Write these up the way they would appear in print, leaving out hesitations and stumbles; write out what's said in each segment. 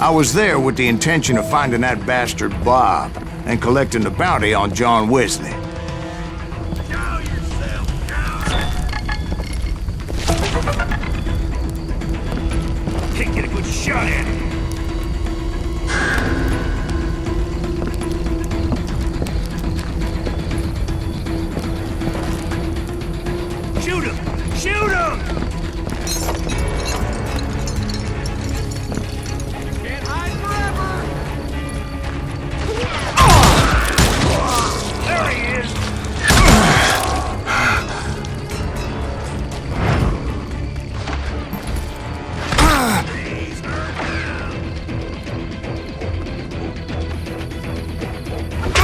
I was there with the intention of finding that bastard Bob and collecting the bounty on John Wesley. Show yourself, can't get a good shot at it. Shoot him! Shoot him! Can't hide forever! There he is!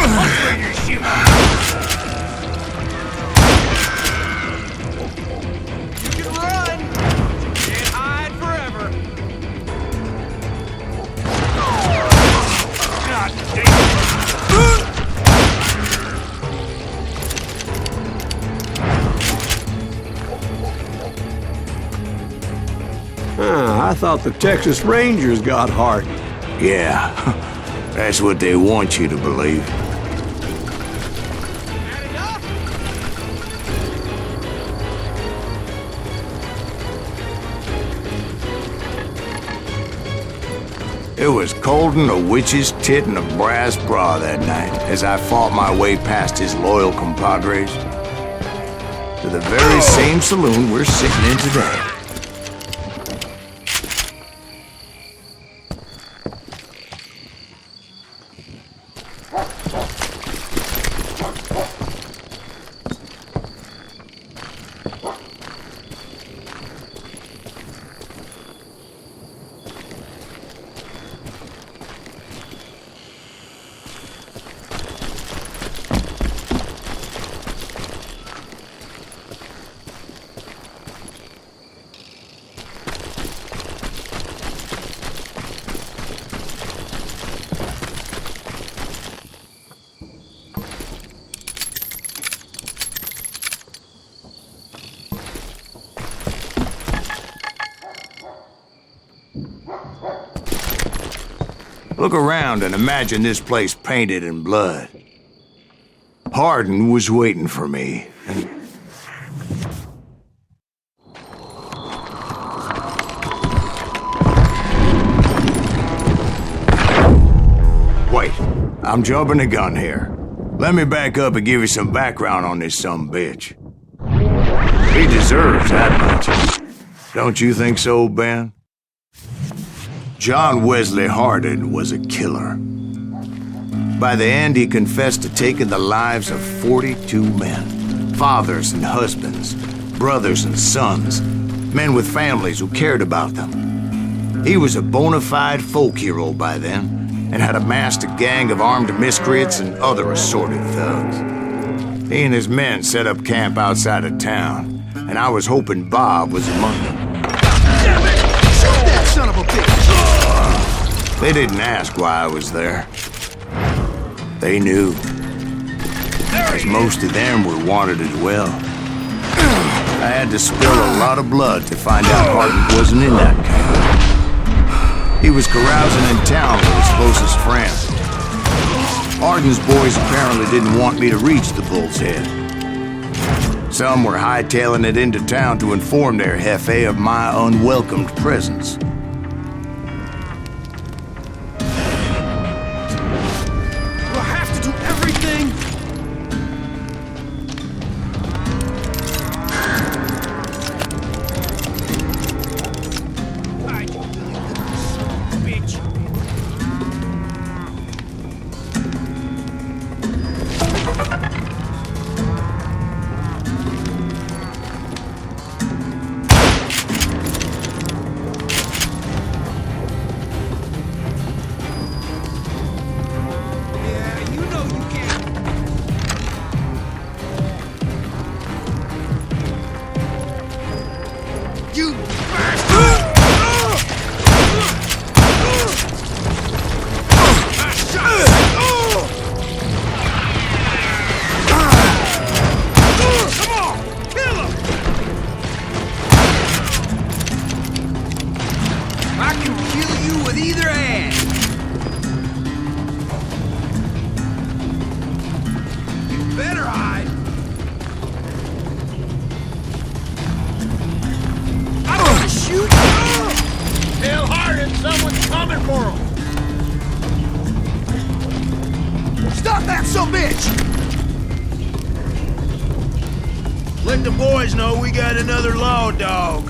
Watch where you're shooting! I thought the Texas Rangers got heart. Yeah, that's what they want you to believe. It was cold in a witch's tit and a brass bra that night as I fought my way past his loyal compadres to the very same saloon we're sitting in today. Look around and imagine this place painted in blood. Hardin was waiting for me, and... Wait, I'm jumping the gun here. Let me back up and give you some background on this sumbitch. He deserves that much. Don't you think so, Ben? John Wesley Hardin was a killer. By the end, he confessed to taking the lives of 42 men. Fathers and husbands, brothers and sons, men with families who cared about them. He was a bona fide folk hero by then, and had amassed a gang of armed miscreants and other assorted thugs. He and his men set up camp outside of town, and I was hoping Bob was among them. Damn it! Shoot that son of a bitch! They didn't ask why I was there. They knew. As most of them were wanted as well. I had to spill a lot of blood to find out Hardin wasn't in that camp. He was carousing in town with his closest friends. Hardin's boys apparently didn't want me to reach the Bull's Head. Some were hightailing it into town to inform their jefe of my unwelcomed presence. I can kill you with either hand. that sumbitch! Let the boys know we got another law dog.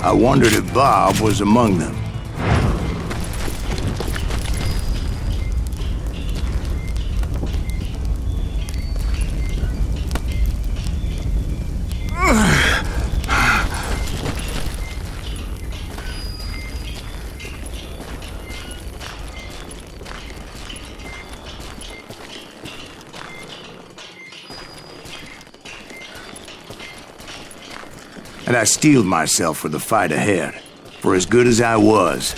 I wondered if Bob was among them. And I steeled myself for the fight ahead. For as good as I was,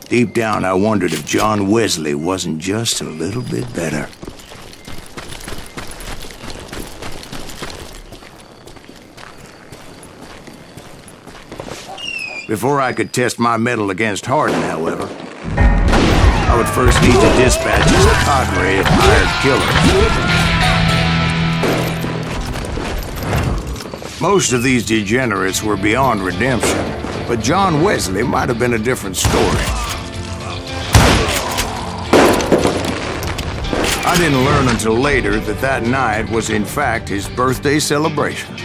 deep down I wondered if John Wesley wasn't just a little bit better. Before I could test my mettle against Hardin, however, I would first need to dispatch his cadre of hired killers. Most of these degenerates were beyond redemption, but John Wesley might have been a different story. I didn't learn until later that that night was in fact his birthday celebration.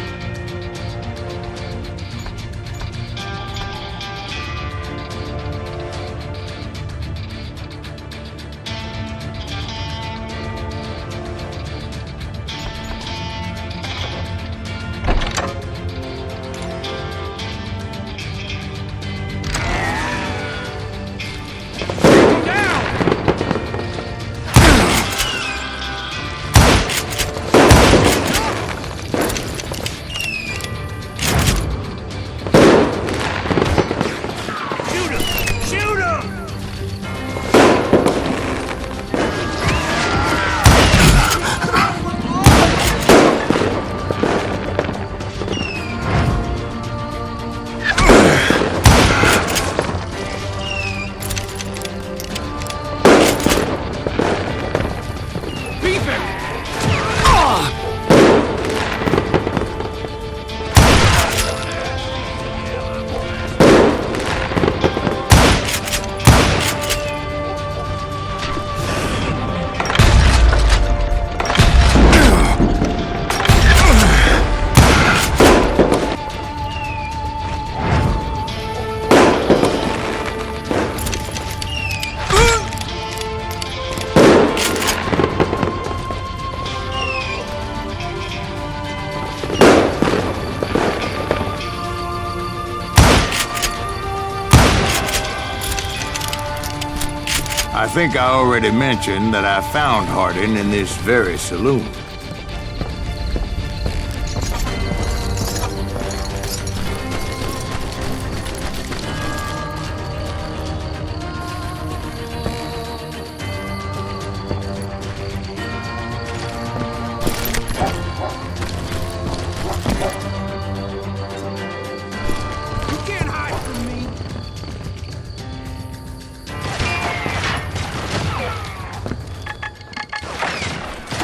I think I already mentioned that I found Hardin in this very saloon.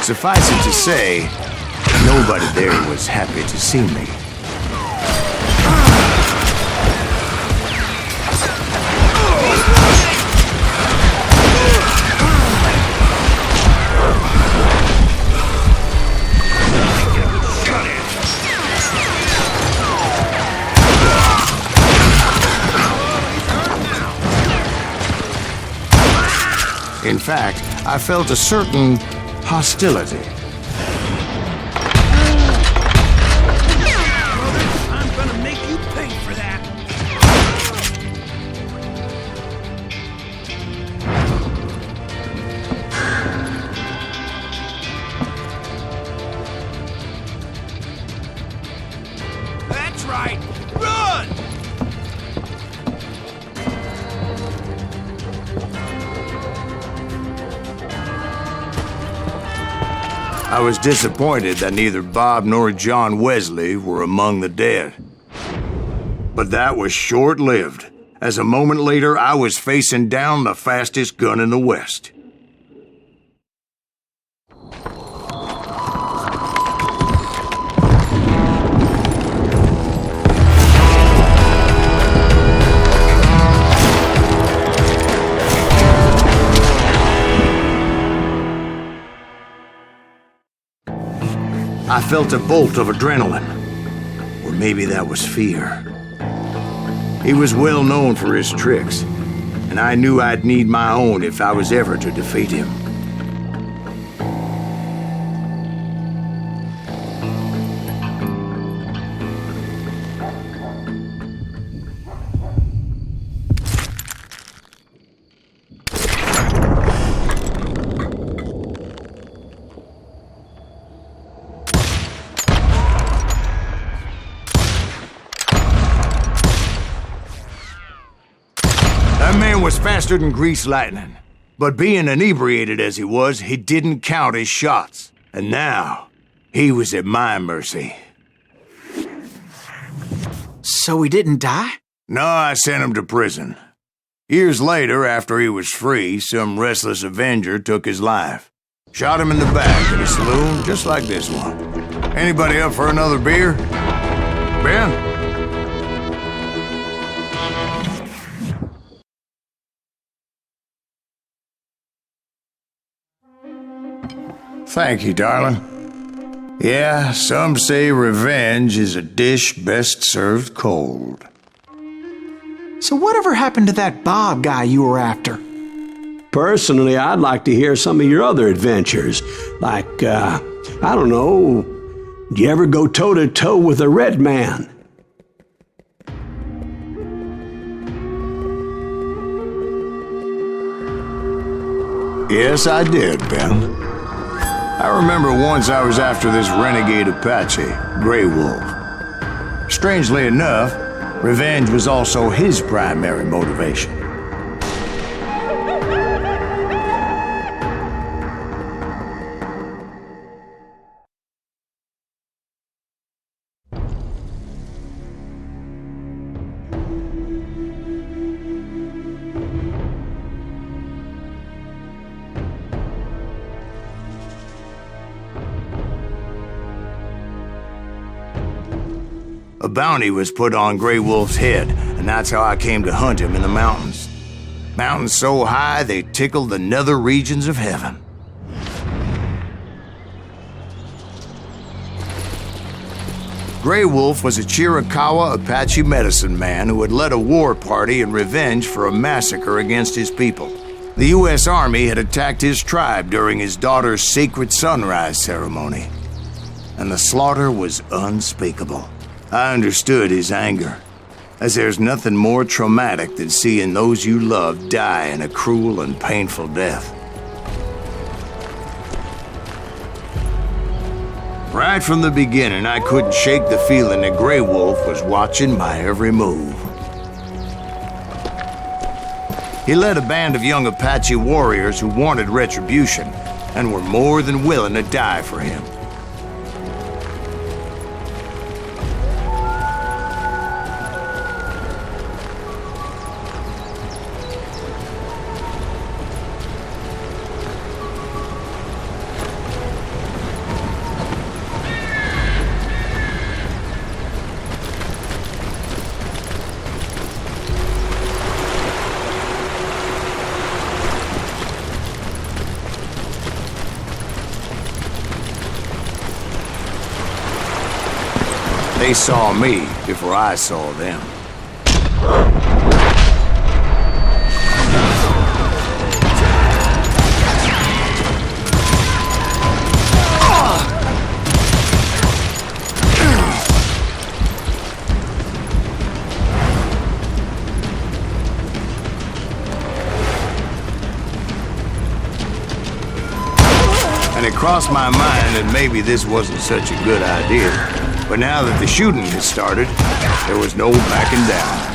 Suffice it to say, nobody there was happy to see me. In fact, I felt a certain hostility. I'm gonna make you pay for that. I was disappointed that neither Bob nor John Wesley were among the dead. But that was short-lived, as a moment later I was facing down the fastest gun in the West. I felt a bolt of adrenaline, or maybe that was fear. He was well known for his tricks, and I knew I'd need my own if I was ever to defeat him. That man was faster than greased lightning. But being inebriated as he was, he didn't count his shots. And now, he was at my mercy. So he didn't die? No, I sent him to prison. Years later, after he was free, some restless avenger took his life. Shot him in the back in a saloon just like this one. Anybody up for another beer? Ben? Thank you, darling. Yeah, some say revenge is a dish best served cold. So whatever happened to that Bob guy you were after? Personally, I'd like to hear some of your other adventures. Like, I don't know, do you ever go toe-to-toe with a red man? Yes, I did, Ben. I remember once I was after this renegade Apache, Grey Wolf. Strangely enough, revenge was also his primary motivation. A bounty was put on Grey Wolf's head, and that's how I came to hunt him in the mountains. Mountains so high they tickled the nether regions of heaven. Grey Wolf was a Chiricahua Apache medicine man who had led a war party in revenge for a massacre against his people. The U.S. Army had attacked his tribe during his daughter's sacred sunrise ceremony, and the slaughter was unspeakable. I understood his anger, as there's nothing more traumatic than seeing those you love die in a cruel and painful death. Right from the beginning, I couldn't shake the feeling that Grey Wolf was watching my every move. He led a band of young Apache warriors who wanted retribution and were more than willing to die for him. They saw me before I saw them. And it crossed my mind that maybe this wasn't such a good idea. But now that the shooting had started, there was no backing down.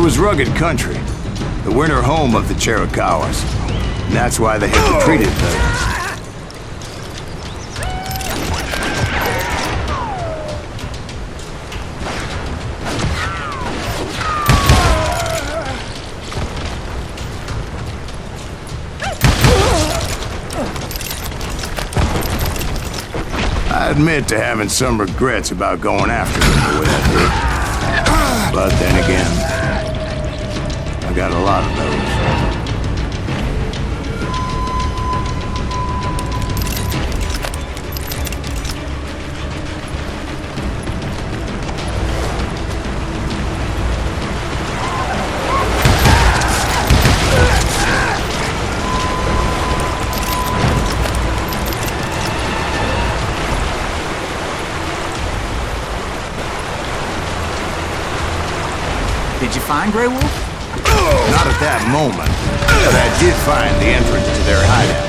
was rugged country, the winter home of the Chiricahuas. And that's why they had retreated there. I admit to having some regrets about going after them the way I did. But then again, I got a lot of those. Did you find Grey Wolf? Not at that moment, but I did find the entrance to their hideout.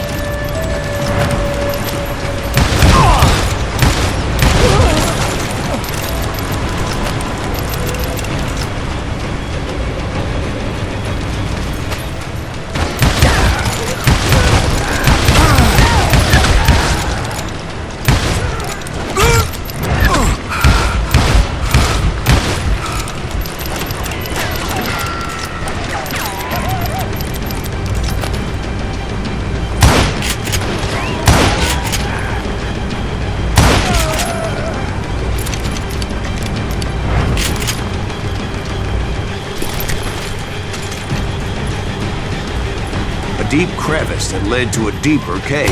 A deep crevice that led to a deeper cave.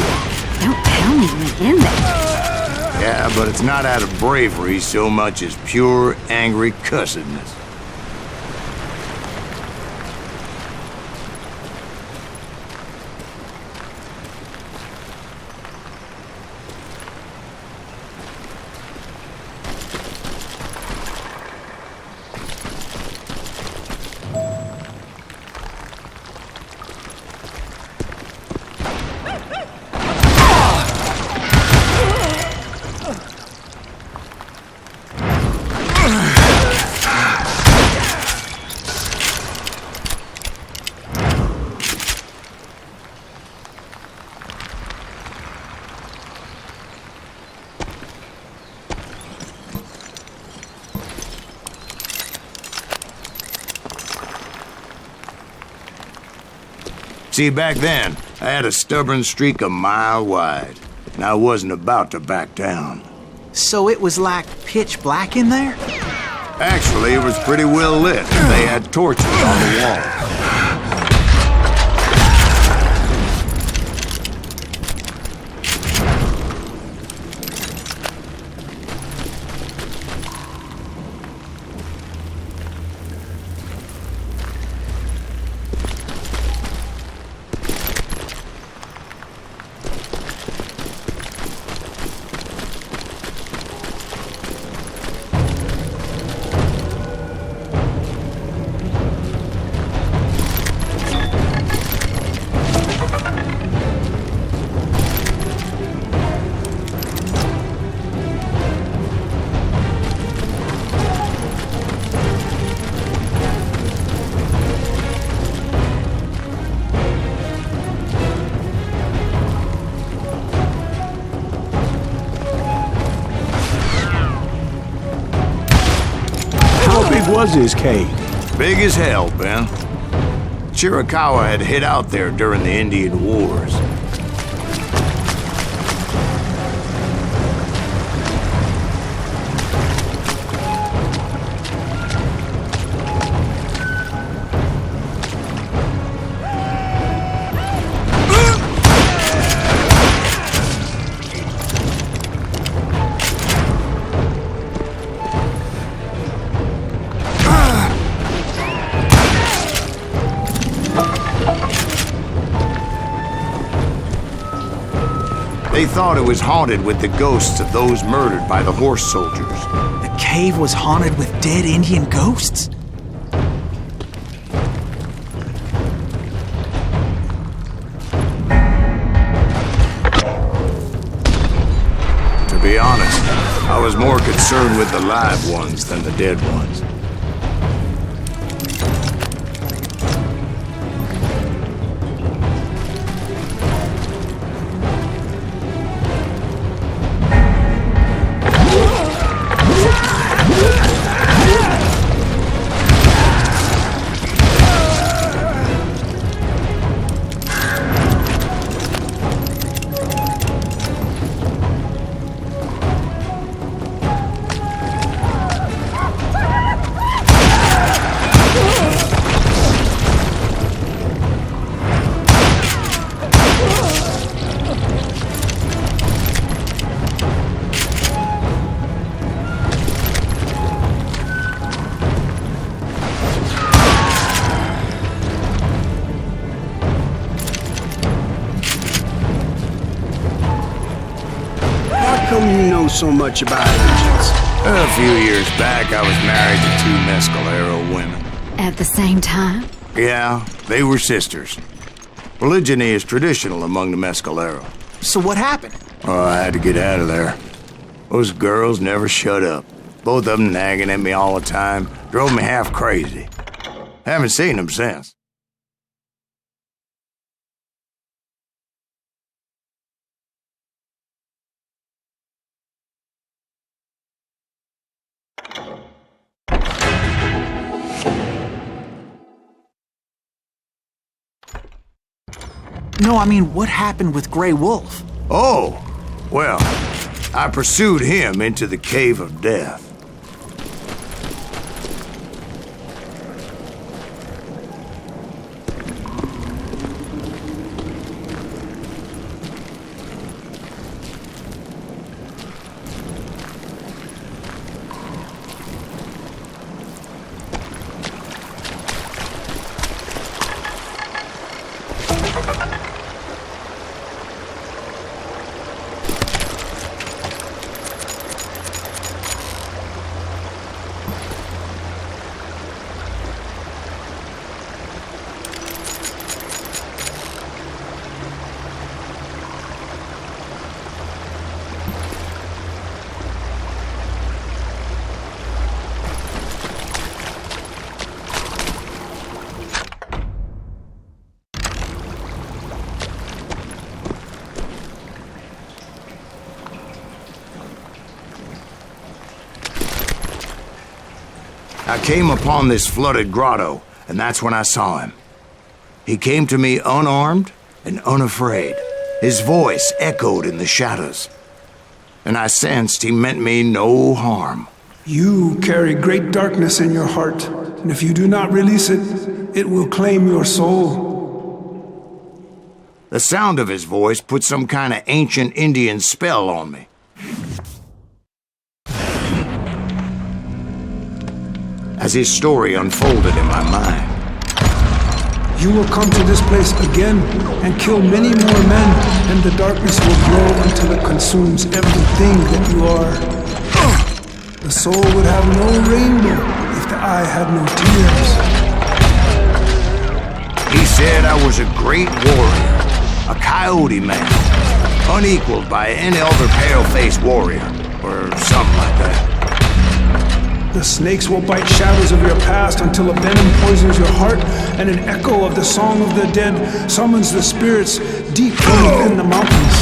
Don't tell me you went in there. Yeah, but it's not out of bravery so much as pure, angry cussedness. See, back then, I had a stubborn streak a mile wide, and I wasn't about to back down. So it was like pitch black in there? Actually, it was pretty well lit. They had torches on the wall. How big was his cave? Big as hell, Ben. Chiricahua had hid out there during the Indian Wars. They thought it was haunted with the ghosts of those murdered by the horse soldiers. The cave was haunted with dead Indian ghosts? To be honest, I was more concerned with the live ones than the dead ones. you know so much about Indians? A few years back, I was married to two Mescalero women. At the same time? Yeah, they were sisters. Polygyny is traditional among the Mescalero. So what happened? Oh, I had to get out of there. Those girls never shut up. Both of them nagging at me all the time. Drove me half crazy. Haven't seen them since. No, I mean, what happened with Grey Wolf? Oh, well, I pursued him into the Cave of Death. I came upon this flooded grotto, and that's when I saw him. He came to me unarmed and unafraid. His voice echoed in the shadows, and I sensed he meant me no harm. You carry great darkness in your heart, and if you do not release it, it will claim your soul. The sound of his voice put some kind of ancient Indian spell on me. As his story unfolded in my mind. You will come to this place again and kill many more men, and the darkness will grow until it consumes everything that you are. The soul would have no rainbow if the eye had no tears. He said I was a great warrior, a coyote man, unequaled by any other pale-faced warrior, or something like that. The snakes will bite shadows of your past until a venom poisons your heart, and an echo of the song of the dead summons the spirits deep from within the mountains.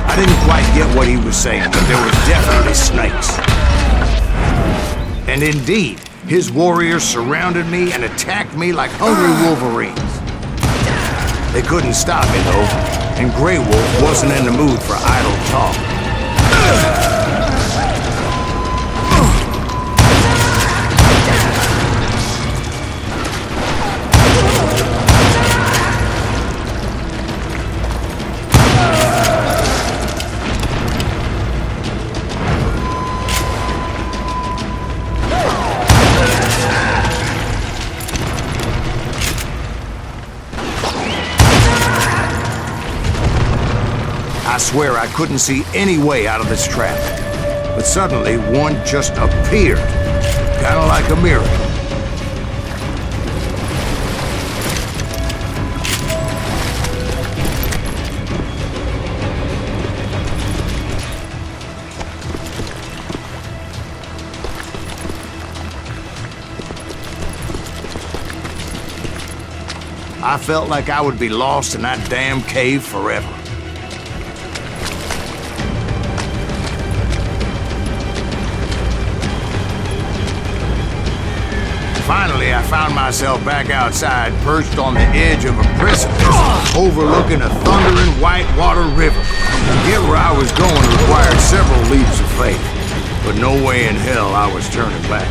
I didn't quite get what he was saying, but there were definitely snakes. And indeed, his warriors surrounded me and attacked me like hungry wolverines. They couldn't stop me, though, and Grey Wolf wasn't in the mood for idle talk. I swear I couldn't see any way out of this trap. But suddenly, one just appeared. Kind of like a miracle. I felt like I would be lost in that damn cave forever. Finally, I found myself back outside, perched on the edge of a precipice, overlooking a thundering whitewater river. To get where I was going required several leaps of faith, but no way in hell I was turning back.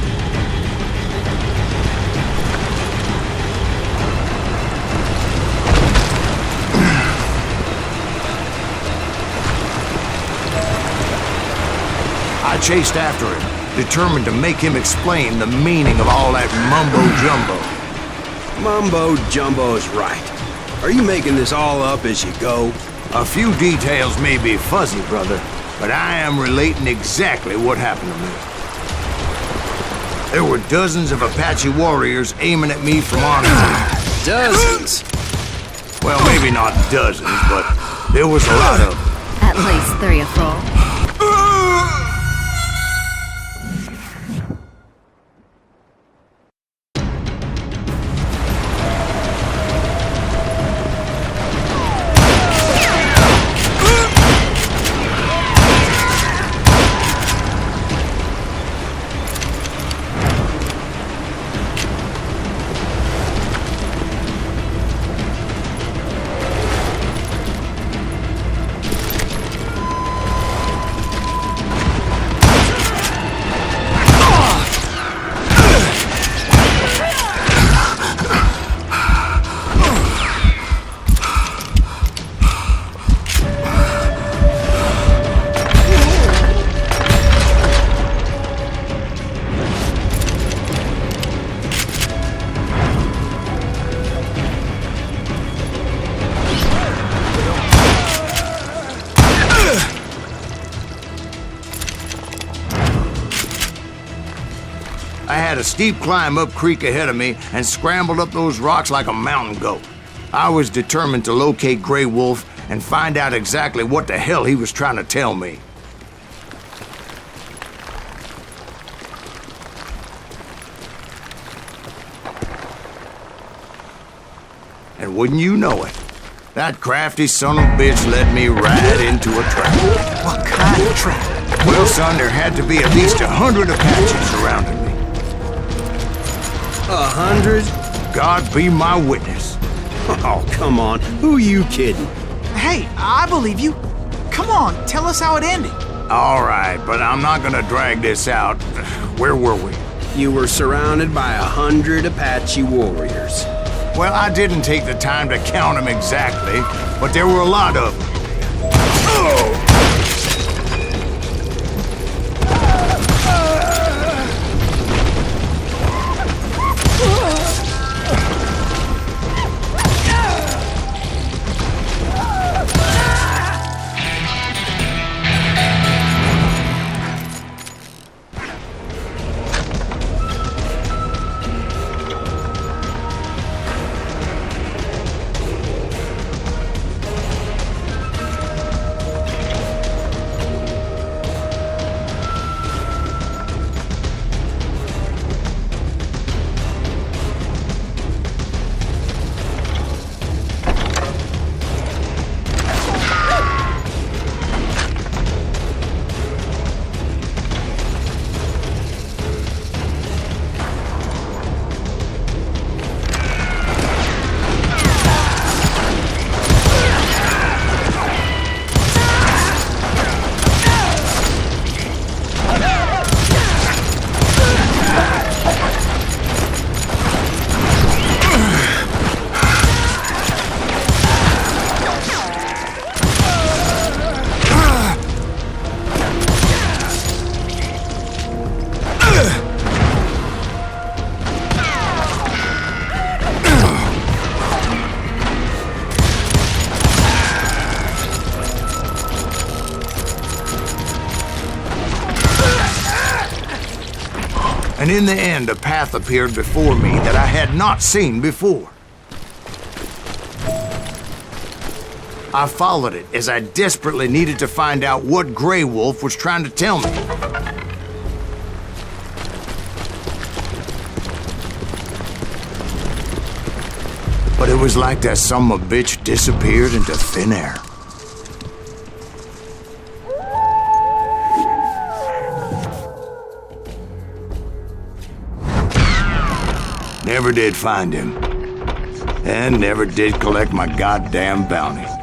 I chased after him, determined to make him explain the meaning of all that mumbo-jumbo. Mumbo-jumbo's right. Are you making this all up as you go? A few details may be fuzzy, brother, but I am relating exactly what happened to me. There were dozens of Apache warriors aiming at me from on high. Dozens? Well, maybe not dozens, but there was a lot of them. At least 3 or 4. I had a steep climb up creek ahead of me and scrambled up those rocks like a mountain goat. I was determined to locate Grey Wolf and find out exactly what the hell he was trying to tell me. And wouldn't you know it, that crafty son of a bitch led me right into a trap. What kind of trap? Well, son, there had to be at least 100 Apaches surrounding me. 100? God be my witness. Oh, come on. Who you kidding? Hey, I believe you. Come on, tell us how it ended. All right, but I'm not gonna drag this out. Where were we? You were surrounded by 100 Apache warriors. Well, I didn't take the time to count them exactly, but there were a lot of them. Oh! And in the end, a path appeared before me that I had not seen before. I followed it as I desperately needed to find out what Grey Wolf was trying to tell me. But it was like that son of a bitch disappeared into thin air. Never did find him. And never did collect my goddamn bounty.